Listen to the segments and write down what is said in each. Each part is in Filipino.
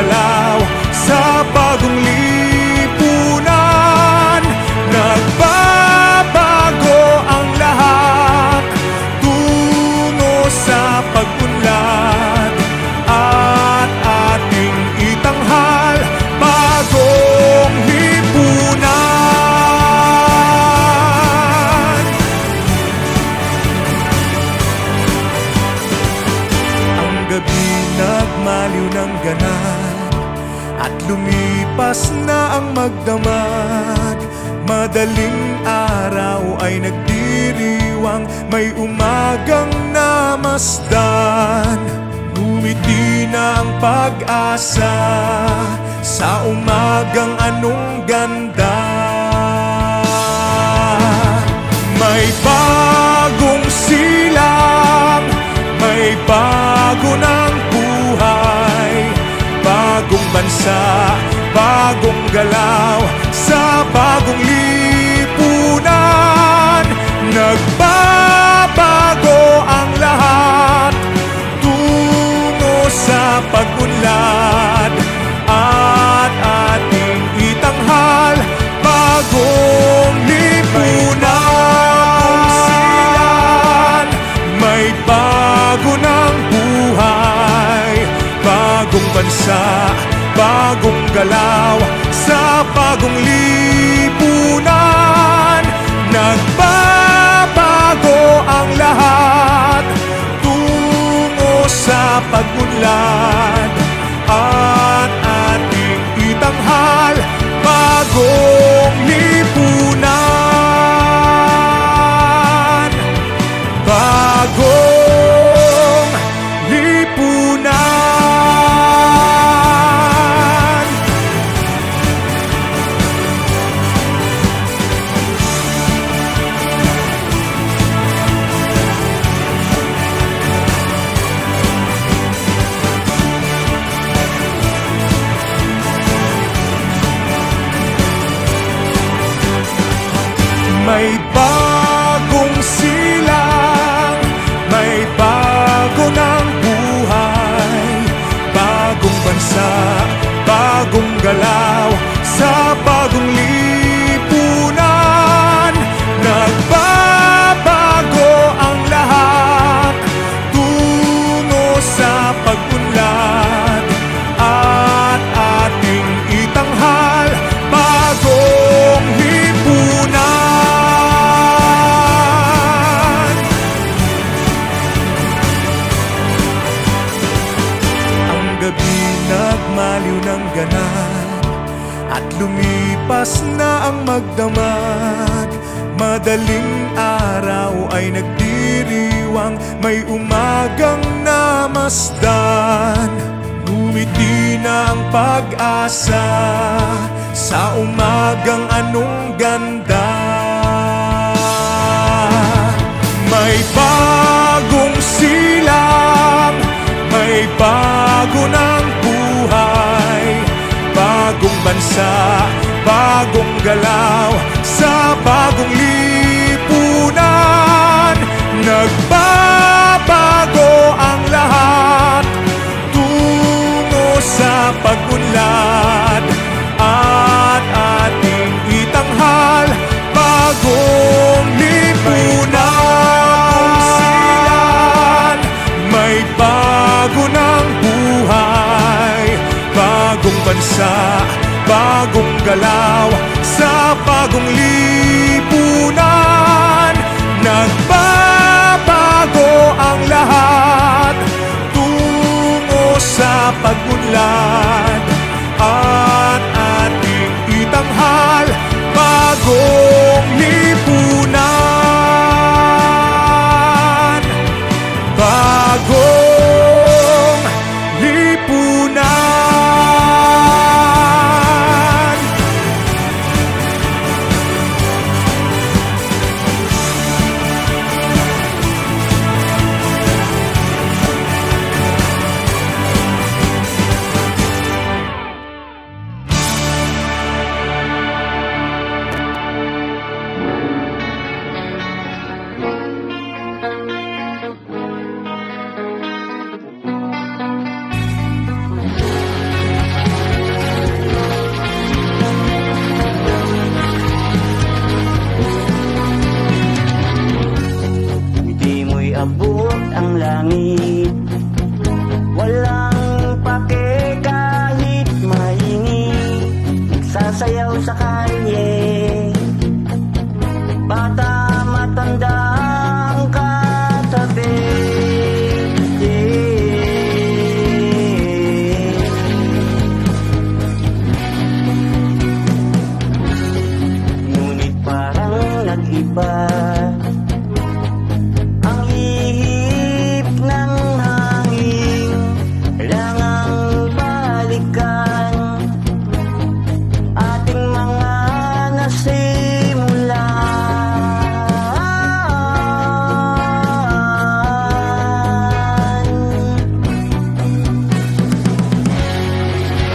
galaw sa bagong lipunan. Nagbabago ang lahat tungo sa pag-unlad at ating itanghal bagong lipunan. Ang gabi nagmaliw ng ganap at lumipas na ang magdamag. Madaling araw ay nagdiriwang, may umagang namasdan. Ngumiti na ang pag-asa sa umagang anong ganda. May bagong silang, may bago ng buhay, bagong bansa, bagong galaw sa bagong lipunan. Nagbabago ang lahat tungo sa pag-unlad at ating itanghal bagong lipunan. May bago ng buhay, bagong bansa, bagong galaw sa bagong lipunan. Nagbabago ang lahat tungo sa pag-unlad at ating itanghal bagong lipunan. Bagong lipunan. May bagong silang, may bago ng buhay, bagong bansa, bagong galaw sa bagong lipunan. Nagbabago ang lahat tungo sa pag-unlad at ating itanghal bagong lipunan. Nagmaliw ng ganap at lumipas na ang magdamag. Madaling araw ay nagdiriwang, may umagang namasdan. Ngumiti na ang pag-asa sa umagang anong ganda. May bagong silang, may bago ng buhay, bagong bansa, bagong galaw sa bagong lipunan. Nagbabago ang lahat tungo sa pag-unlad at ating itanghal bagong lipunan. May bago ng buhay, bagong bansa, bagong galaw sa bagong lipunan. Nagbabago ang lahat tungo sa pag-unlad at ating itanghal bagong lipunan. Bagong lipunan. sayaw sa kalye. Bata, matanda ang katabi. Ngunit parang nag-iba ang ihip ng hangin. Kailangang balikan ating mga nasimula.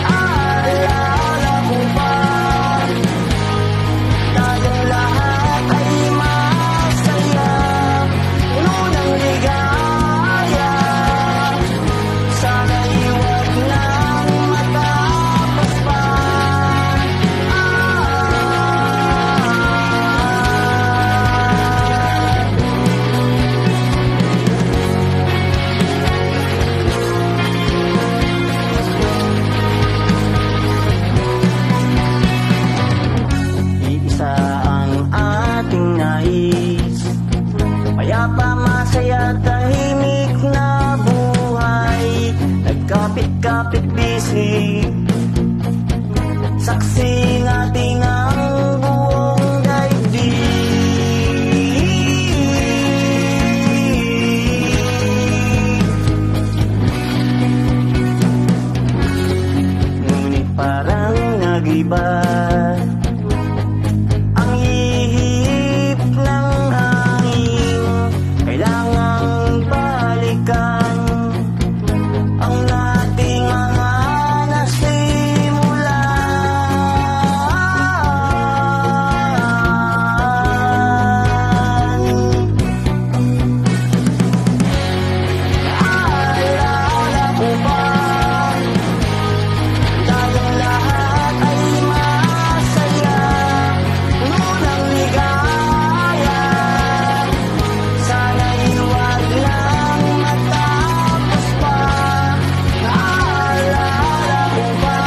Alala ko ba, tayong lahat ay masaya, puno ng ligaya. Sana'y huwag nang matapos pa. Iisa ang ating nais, payapa, masaya, tahimik na buhay. Nagkapit-kapit bisig, saksing ating ang buong daigdig. Ngunit parang nag-iba ang ihip ng hangin. Kailangang balikan ang nating mga nasimula. Naalala ko ba, tayong lahat ay masaya, puno ng ligaya. Sana'y huwag nang matapos pa. Naalala ko ba,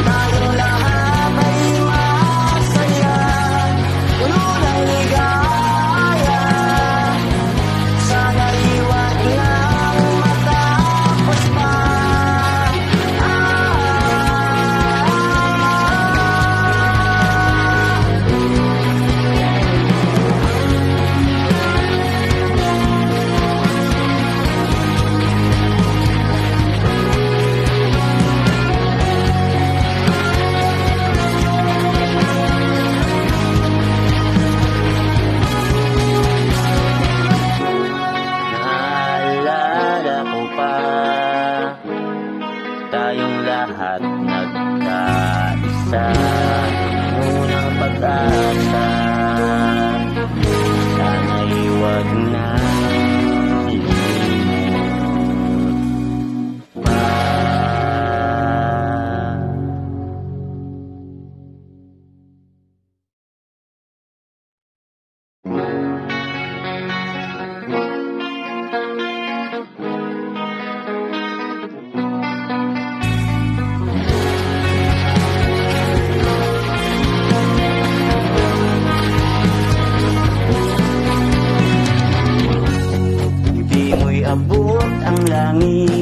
tayong lahat ay masaya, puno ng ligaya. Sana'y huwag nang matapos pa. Naalala ko pa, tayong lahat nagkaisa, unang pag-asa. Sana'y huwag nang limot pa. Di mo'y abot ang langit,